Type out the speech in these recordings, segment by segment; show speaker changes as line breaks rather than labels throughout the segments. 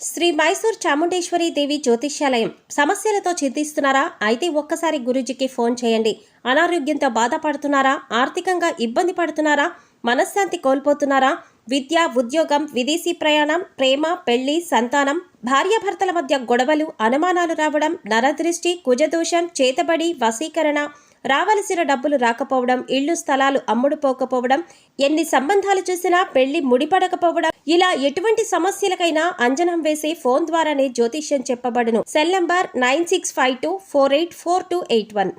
శ్రీ మైసూర్ చాముండేశ్వరి దేవి జ్యోతిష్యాలయం. సమస్యలతో చింతిస్తున్నారా? అయితే ఒక్కసారి గురూజీకి ఫోన్ చేయండి. అనారోగ్యంతో బాధపడుతున్నారా? ఆర్థికంగా ఇబ్బంది పడుతున్నారా? మనశ్శాంతి కోల్పోతున్నారా? విద్య, ఉద్యోగం, విదేశీ ప్రయాణం, ప్రేమ, పెళ్లి, సంతానం, భార్యాభర్తల మధ్య గొడవలు, అనుమానాలు రావడం, నరదృష్టి, కుజదోషం, చేతబడి, వశీకరణ, రావలసిన డబ్బులు రాకపోవడం, ఇళ్లు స్థలాలు అమ్ముడుపోకపోవడం, ఎన్ని సంబంధాలు చూసినా పెళ్లి ముడిపడకపోవడం, ఇలా ఎటువంటి సమస్యలకైనా అంజనం వేసి ఫోన్ ద్వారానే జ్యోతిష్యం చెప్పబడును. Cell number 9652484281.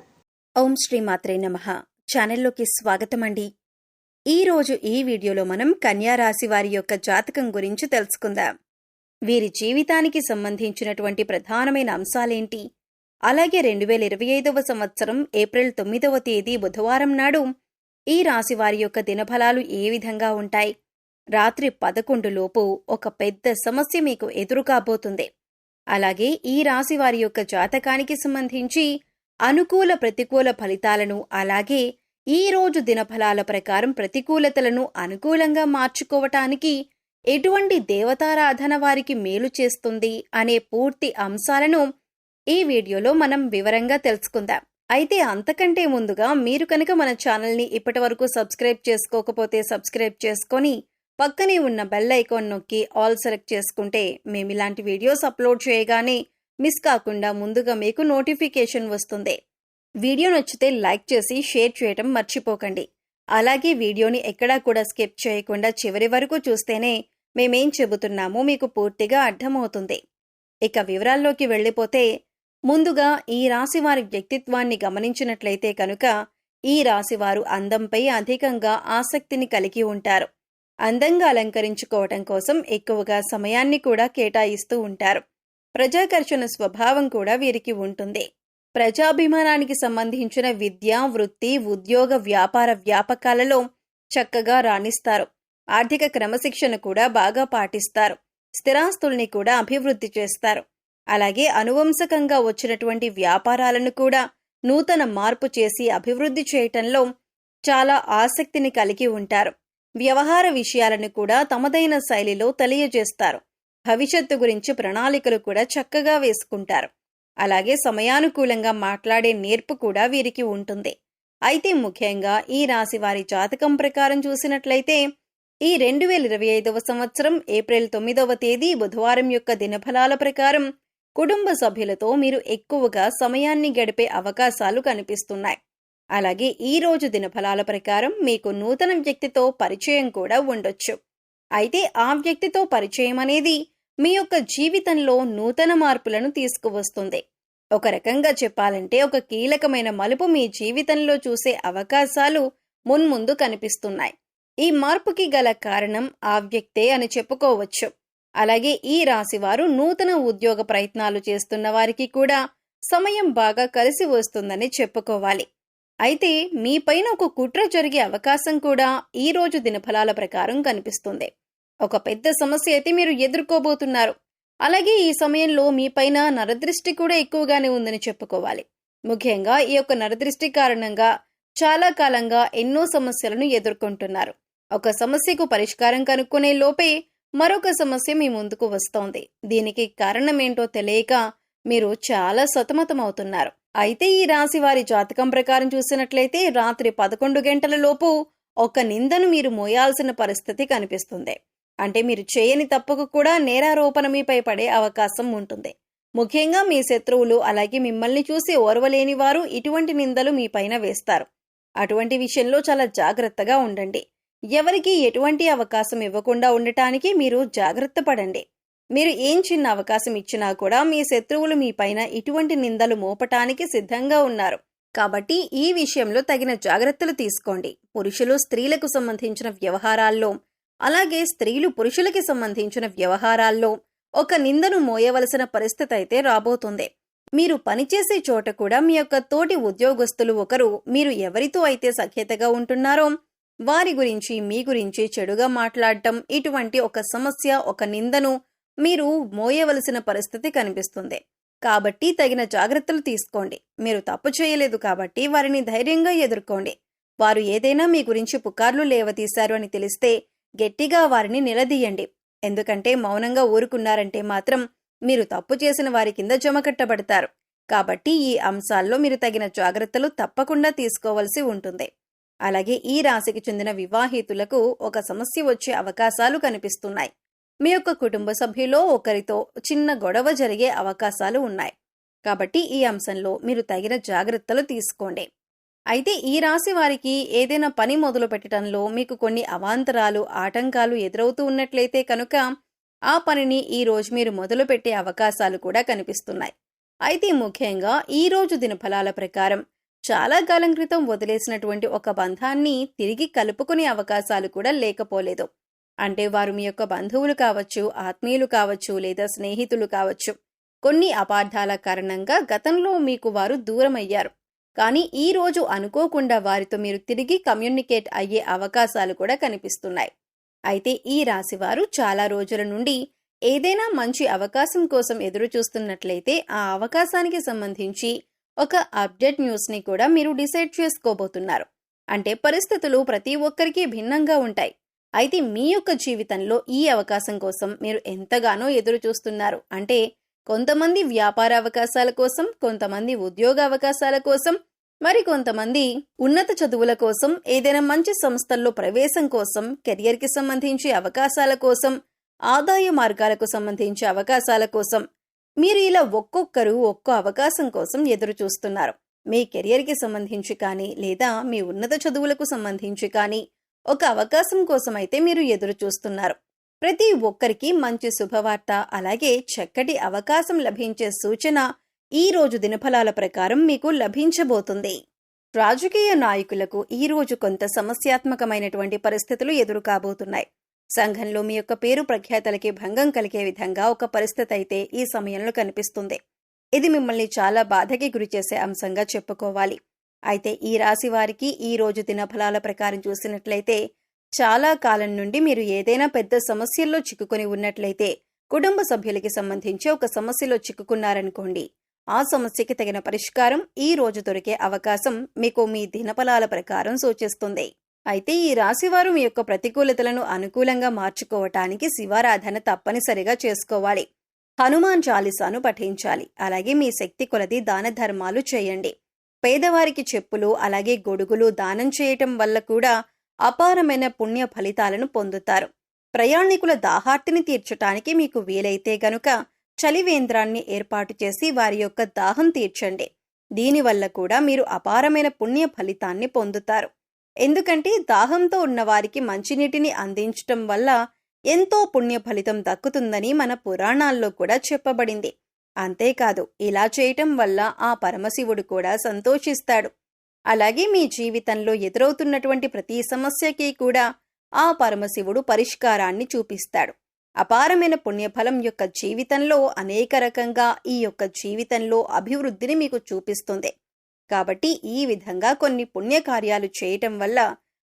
ఓం శ్రీ మాత్రే నమః. ఛానల్లోకి స్వాగతం అండి. ఈరోజు ఈ వీడియోలో మనం కన్యా రాశి వారి యొక్క జాతకం గురించి తెలుసుకుందాం. వీరి జీవితానికి సంబంధించినటువంటి ప్రధానమైన అంశాలేంటి, అలాగే 2025వ సంవత్సరం ఏప్రిల్ 9వ తేదీ బుధవారం నాడు ఈ రాశి వారి యొక్క దినఫలాలు ఏ విధంగా ఉంటాయి, రాత్రి 11 లోపు ఒక పెద్ద సమస్య మీకు ఎదురు కాబోతుంది. అలాగే ఈ రాశి వారి యొక్క జాతకానికి సంబంధించి అనుకూల ప్రతికూల ఫలితాలను, అలాగే ఈ రోజు దినఫలాల ప్రకారం ప్రతికూలతలను అనుకూలంగా మార్చుకోవటానికి ఎటువంటి దేవతారాధన వారికి మేలు చేస్తుంది అనే పూర్తి అంశాలను ఈ వీడియోలో మనం వివరంగా తెలుసుకుందాం. అయితే అంతకంటే ముందుగా మీరు కనుక మన ఛానల్ని ఇప్పటివరకు సబ్స్క్రైబ్ చేసుకోకపోతే సబ్స్క్రైబ్ చేసుకొని పక్కనే ఉన్న బెల్ ఐకాన్ నొక్కి ఆల్ సెలెక్ట్ చేసుకుంటే మేము ఇలాంటి వీడియోస్ అప్లోడ్ చేయగానే మిస్ కాకుండా ముందుగా మీకు నోటిఫికేషన్ వస్తుంది. వీడియో నచ్చితే లైక్ చేసి షేర్ చేయడం మర్చిపోకండి. అలాగే వీడియోని ఎక్కడా కూడా స్కిప్ చేయకుండా చివరి వరకు చూస్తేనే మేమేం చెబుతున్నామో మీకు పూర్తిగా అర్థమవుతుంది. ఇక వివరాల్లోకి వెళ్ళిపోతే ముందుగా ఈ రాశివారి వ్యక్తిత్వాన్ని గమనించినట్లయితే కనుక ఈ రాశివారు అందంపై అధికంగా ఆసక్తిని కలిగి ఉంటారు. అందంగా అలంకరించుకోవటం కోసం ఎక్కువగా సమయాన్ని కూడా కేటాయిస్తూ ఉంటారు. ప్రజాకర్షణ స్వభావం కూడా వీరికి ఉంటుంది. ప్రజాభిమానానికి సంబంధించిన విద్య, వృత్తి, ఉద్యోగ, వ్యాపార వ్యాపకాలలో చక్కగా రాణిస్తారు. ఆర్థిక క్రమశిక్షణ కూడా బాగా పాటిస్తారు. స్థిరాస్తుల్ని కూడా అభివృద్ధి చేస్తారు. అలాగే అనువంశకంగా వచ్చినటువంటి వ్యాపారాలను కూడా నూతన మార్పు చేసి అభివృద్ధి చేయటంలో చాలా ఆసక్తిని కలిగి ఉంటారు. వ్యవహార విషయాలను కూడా తమదైన శైలిలో తెలియజేస్తారు. భవిష్యత్తు గురించి ప్రణాళికలు కూడా చక్కగా వేసుకుంటారు. అలాగే సమయానుకూలంగా మాట్లాడే నేర్పు కూడా వీరికి ఉంటుంది. అయితే ముఖ్యంగా ఈ రాశి వారి జాతకం ప్రకారం చూసినట్లయితే ఈ 2025వ సంవత్సరం ఏప్రిల్ 9వ తేదీ బుధవారం యొక్క దినఫలాల ప్రకారం కుటుంబ సభ్యులతో మీరు ఎక్కువగా సమయాన్ని గడిపే అవకాశాలు కనిపిస్తున్నాయి. అలాగే ఈ రోజు దినఫలాల ప్రకారం మీకు నూతన వ్యక్తితో పరిచయం కూడా ఉండొచ్చు. అయితే ఆ వ్యక్తితో పరిచయం అనేది మీ యొక్క జీవితంలో నూతన మార్పులను తీసుకువస్తుంది. ఒక రకంగా చెప్పాలంటే ఒక కీలకమైన మలుపు మీ జీవితంలో చూసే అవకాశాలు మున్ముందు కనిపిస్తున్నాయి. ఈ మార్పుకి గల కారణం ఆ వ్యక్తే అని చెప్పుకోవచ్చు. అలాగే ఈ రాశివారు నూతన ఉద్యోగ ప్రయత్నాలు చేస్తున్న వారికి కూడా సమయం బాగా కలిసి వస్తుందని చెప్పుకోవాలి. అయితే మీపైన ఒక కుట్ర జరిగే అవకాశం కూడా ఈ రోజు దినఫలాల ప్రకారం కనిపిస్తుంది. ఒక పెద్ద సమస్య అయితే మీరు ఎదుర్కోబోతున్నారు. అలాగే ఈ సమయంలో మీపైన నరదృష్టి కూడా ఎక్కువగానే ఉందని చెప్పుకోవాలి. ముఖ్యంగా ఈ యొక్క నరదృష్టి కారణంగా చాలా కాలంగా ఎన్నో సమస్యలను ఎదుర్కొంటున్నారు. ఒక సమస్యకు పరిష్కారం కనుక్కునే లోపే మరొక సమస్య మీ ముందుకు వస్తోంది. దీనికి కారణమేంటో తెలియక మీరు చాలా సతమతమవుతున్నారు. అయితే ఈ రాశి వారి జాతకం ప్రకారం చూసినట్లయితే రాత్రి 11 గంటల లోపు ఒక నిందను మీరు మోయాల్సిన పరిస్థితి కనిపిస్తుంది. అంటే మీరు చేయని తప్పుకు కూడా నేరారోపణ మీపై పడే అవకాశం ఉంటుంది. ముఖ్యంగా మీ శత్రువులు అలాగే మిమ్మల్ని చూసి ఓర్వలేని వారు ఇటువంటి నిందలు మీపైన వేస్తారు. అటువంటి విషయంలో చాలా జాగ్రత్తగా ఉండండి. ఎవరికి ఎటువంటి అవకాశం ఇవ్వకుండా ఉండటానికి మీరు జాగ్రత్త పడండి. మీరు ఏం చిన్న అవకాశం ఇచ్చినా కూడా మీ శత్రువులు మీపైన ఇటువంటి నిందలు మోపటానికి సిద్ధంగా ఉన్నారు. కాబట్టి ఈ విషయంలో తగిన జాగ్రత్తలు తీసుకోండి. పురుషులు స్త్రీలకు సంబంధించిన వ్యవహారాల్లో, అలాగే స్త్రీలు పురుషులకి సంబంధించిన వ్యవహారాల్లో ఒక నిందను మోయవలసిన పరిస్థితి అయితే రాబోతుంది. మీరు పనిచేసే చోట కూడా మీ యొక్క తోటి ఉద్యోగస్తులు ఒకరు మీరు ఎవరితో అయితే సఖ్యతగా ఉంటున్నారో వారి గురించి మీ గురించి చెడుగా మాట్లాడటం, ఇటువంటి ఒక సమస్య, ఒక నిందను మీరు మోయవలసిన పరిస్థితి కనిపిస్తుంది. కాబట్టి తగిన జాగ్రత్తలు తీసుకోండి. మీరు తప్పు చేయలేదు కాబట్టి వారిని ధైర్యంగా ఎదుర్కోండి. వారు ఏదైనా మీ గురించి పుకార్లు లేవతీశారు అని తెలిస్తే గట్టిగా వారిని నిలదీయండి. ఎందుకంటే మౌనంగా ఊరుకున్నారంటే మాత్రం మీరు తప్పు చేసిన వారి కింద జమకట్టబడతారు. కాబట్టి ఈ అంశాల్లో మీరు తగిన జాగ్రత్తలు తప్పకుండా తీసుకోవలసి ఉంటుంది. అలాగే ఈ రాశికి చెందిన వివాహితులకు ఒక సమస్య వచ్చే అవకాశాలు కనిపిస్తున్నాయి. మీ యొక్క కుటుంబ సభ్యులో ఒకరితో చిన్న గొడవ జరిగే అవకాశాలు ఉన్నాయి. కాబట్టి ఈ అంశంలో మీరు తగిన జాగ్రత్తలు తీసుకోండి. అయితే ఈ రాశి వారికి ఏదైనా పని మొదలు పెట్టడంలో మీకు కొన్ని అవాంతరాలు, ఆటంకాలు ఎదురవుతూ ఉన్నట్లయితే కనుక ఆ పనిని ఈ రోజు మీరు మొదలు పెట్టే అవకాశాలు కూడా కనిపిస్తున్నాయి. అయితే ముఖ్యంగా ఈ రోజు దినఫలాల ప్రకారం చాలా కాలం క్రితం వదిలేసినటువంటి ఒక బంధాన్ని తిరిగి కలుపుకునే అవకాశాలు కూడా లేకపోలేదు. అంటే వారు మీ యొక్క బంధువులు కావచ్చు, ఆత్మీయులు కావచ్చు, లేదా స్నేహితులు కావచ్చు. కొన్ని అపార్థాల కారణంగా గతంలో మీకు వారు దూరమయ్యారు. కానీ ఈ రోజు అనుకోకుండా వారితో మీరు తిరిగి కమ్యూనికేట్ అయ్యే అవకాశాలు కూడా కనిపిస్తున్నాయి. అయితే ఈ రాశివారు చాలా రోజుల నుండి ఏదైనా మంచి అవకాశం కోసం ఎదురు చూస్తున్నట్లయితే ఆ అవకాశానికి సంబంధించి ఒక అప్డేట్ న్యూస్ని కూడా మీరు డిసైడ్ చేసుకోబోతున్నారు. అంటే పరిస్థితులు ప్రతి ఒక్కరికి భిన్నంగా ఉంటాయి. అయితే మీ యొక్క జీవితంలో ఈ అవకాశం కోసం మీరు ఎంతగానో ఎదురు చూస్తున్నారు. అంటే కొంతమంది వ్యాపార అవకాశాల కోసం, కొంతమంది ఉద్యోగ అవకాశాల కోసం, మరి కొంతమంది ఉన్నత చదువుల కోసం, ఏదైనా మంచి సంస్థల్లో ప్రవేశం కోసం, కెరియర్కి సంబంధించి అవకాశాల కోసం, ఆదాయ మార్గాలకు సంబంధించి అవకాశాల కోసం మీరు ఇలా ఒక్కొక్కరు ఒక్కో అవకాశం కోసం ఎదురు చూస్తున్నారు. మీ కెరియర్కి సంబంధించి కానీ, లేదా మీ ఉన్నత చదువులకు సంబంధించి కానీ ఒక అవకాశం కోసం అయితే మీరు ఎదురు చూస్తున్నారు. ప్రతి ఒక్కరికి మంచి శుభవార్త, అలాగే చక్కటి అవకాశం లభించే సూచన ఈ రోజు దినఫలాల ప్రకారం మీకు లభించబోతుంది. రాజకీయ నాయకులకు ఈ రోజు కొంత సమస్యాత్మకమైనటువంటి పరిస్థితులు ఎదురు కాబోతున్నాయి. సంఘంలో మీ యొక్క పేరు ప్రఖ్యాతలకి భంగం కలిగే విధంగా ఒక పరిస్థితి అయితే ఈ సమయంలో కనిపిస్తుంది. ఇది మిమ్మల్ని చాలా బాధకి గురిచేసే అంశంగా చెప్పుకోవాలి. అయితే ఈ రాశి వారికి ఈ రోజు దినఫలాల ప్రకారం చూసినట్లయితే చాలా కాలం నుండి మీరు ఏదైనా పెద్ద సమస్యల్లో చిక్కుకొని ఉన్నట్లయితే, కుటుంబ సభ్యులకి సంబంధించి ఒక సమస్యలో చిక్కుకున్నారనుకోండి, ఆ సమస్యకి తగిన పరిష్కారం ఈ రోజు దొరికే అవకాశం మీకు మీ దినఫలాల ప్రకారం సూచిస్తుంది. అయితే ఈ రాశివారు మీ యొక్క ప్రతికూలతలను అనుకూలంగా మార్చుకోవటానికి శివారాధన తప్పనిసరిగా చేసుకోవాలి. హనుమాన్ చాలీసాను పఠించాలి. అలాగే మీ శక్తి కొలది దాన ధర్మాలు చేయండి. పేదవారికి చెప్పులు, అలాగే గొడుగులు దానం చేయటం వల్ల కూడా అపారమైన పుణ్య ఫలితాలను పొందుతారు. ప్రయాణికుల దాహార్తిని తీర్చటానికి మీకు వీలైతే గనుక చలివేంద్రాన్ని ఏర్పాటు చేసి వారి యొక్క దాహం తీర్చండి. దీనివల్ల కూడా మీరు అపారమైన పుణ్య ఫలితాన్ని పొందుతారు. ఎందుకంటే దాహంతో ఉన్న వారికి మంచినీటిని అందించటం వల్ల ఎంతో పుణ్య ఫలితం దక్కుతుందని మన పురాణాల్లో కూడా చెప్పబడింది. అంతేకాదు, ఇలా చేయటం వల్ల ఆ పరమశివుడు కూడా సంతోషిస్తాడు. అలాగే మీ జీవితంలో ఎదురవుతున్నటువంటి ప్రతి సమస్యకి కూడా ఆ పరమశివుడు పరిష్కారాన్ని చూపిస్తాడు. అపారమైన పుణ్యఫలం యొక్క జీవితంలో అనేక రకంగా ఈ యొక్క జీవితంలో అభివృద్ధిని మీకు చూపిస్తుంది. కాబట్టి ఈ విధంగా కొన్ని పుణ్యకార్యాలు చేయటం వల్ల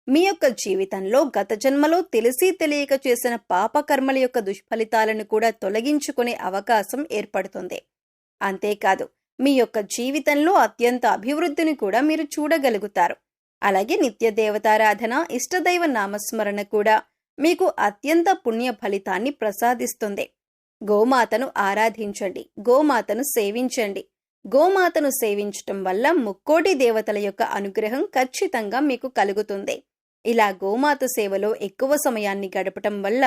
మీ యొక్క జీవితంలో గత జన్మలో తెలిసి తెలియక చేసిన పాపకర్మల యొక్క దుష్ఫలితాలను కూడా తొలగించుకునే అవకాశం ఏర్పడుతుంది. అంతేకాదు, మీ యొక్క జీవితంలో అత్యంత అభివృద్ధిని కూడా మీరు చూడగలుగుతారు. అలాగే నిత్య దేవతారాధన, ఇష్టదైవ నామస్మరణ కూడా మీకు అత్యంత పుణ్య ఫలితాన్ని ప్రసాదిస్తుంది. గోమాతను ఆరాధించండి, గోమాతను సేవించండి. గోమాతను సేవించటం వల్ల ముక్కోటి దేవతల యొక్క అనుగ్రహం ఖచ్చితంగా మీకు కలుగుతుంది. ఇలా గోమాత సేవలో ఎక్కువ సమయాన్ని గడపటం వల్ల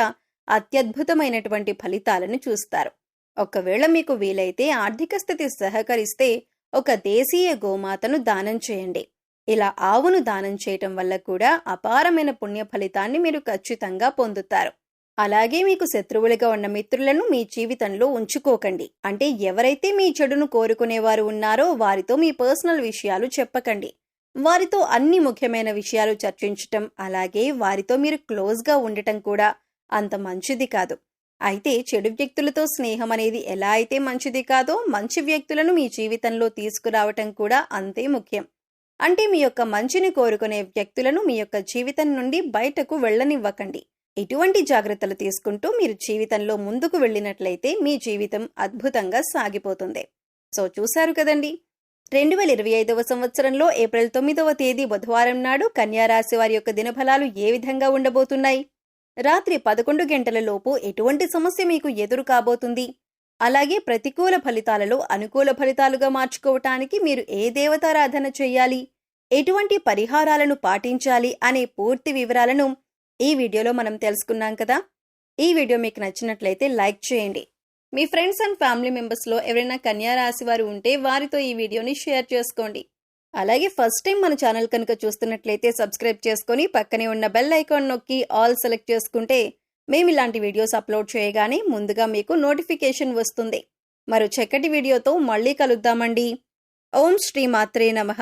అత్యద్భుతమైనటువంటి ఫలితాలను చూస్తారు. ఒకవేళ మీకు వీలైతే ఆర్థిక స్థితి సహకరిస్తే ఒక దేశీయ గోమాతను దానం చేయండి. ఇలా ఆవును దానం చేయటం వల్ల కూడా అపారమైన పుణ్య ఫలితాన్ని మీరు ఖచ్చితంగా పొందుతారు. అలాగే మీకు శత్రువులుగా ఉన్న మిత్రులను మీ జీవితంలో ఉంచుకోకండి. అంటే ఎవరైతే మీ చెడును కోరుకునేవారు ఉన్నారో వారితో మీ పర్సనల్ విషయాలు చెప్పకండి. వారితో అన్ని ముఖ్యమైన విషయాలు చర్చించటం, అలాగే వారితో మీరు క్లోజ్గా ఉండటం కూడా అంత మంచిది కాదు. అయితే చెడు వ్యక్తులతో స్నేహం అనేది ఎలా అయితే మంచిది కాదో, మంచి వ్యక్తులను మీ జీవితంలో తీసుకురావటం కూడా అంతే ముఖ్యం. అంటే మీ యొక్క మంచిని కోరుకునే వ్యక్తులను మీ యొక్క జీవితం నుండి బయటకు వెళ్ళనివ్వకండి. ఇటువంటి జాగ్రత్తలు తీసుకుంటూ మీరు జీవితంలో ముందుకు వెళ్ళినట్లయితే మీ జీవితం అద్భుతంగా సాగిపోతుంది. సో చూశారు కదండి, 2025వ సంవత్సరంలో ఏప్రిల్ 9వ తేదీ బుధవారం నాడు కన్యా రాశి వారి యొక్క దినఫలాలు ఏ విధంగా ఉండబోతున్నాయి. రాత్రి 11 గంటల లోపు ఎటువంటి సమస్య మీకు ఎదురు కాబోతుంది, అలాగే ప్రతికూల ఫలితాలలో అనుకూల ఫలితాలుగా మార్చుకోవటానికి మీరు ఏ దేవతారాధన చేయాలి, ఎటువంటి పరిహారాలను పాటించాలి అనే పూర్తి వివరాలను ఈ వీడియోలో మనం తెలుసుకున్నాం కదా. ఈ వీడియో మీకు నచ్చినట్లయితే లైక్ చేయండి. మీ ఫ్రెండ్స్ అండ్ ఫ్యామిలీ మెంబర్స్లో ఎవరైనా కన్యా రాశి వారు ఉంటే వారితో ఈ వీడియోని షేర్ చేసుకోండి. అలాగే ఫస్ట్ టైం మన ఛానల్ కనుక చూస్తున్నట్లయితే సబ్స్క్రైబ్ చేసుకొని పక్కనే ఉన్న బెల్ ఐకాన్ నొక్కి ఆల్ సెలెక్ట్ చేసుకుంటే మేము ఇలాంటి వీడియోస్ అప్లోడ్ చేయగానే ముందుగా మీకు నోటిఫికేషన్ వస్తుంది. మరో చక్కటి వీడియోతో మళ్ళీ కలుద్దామండి. ఓం శ్రీ మాత్రే నమః.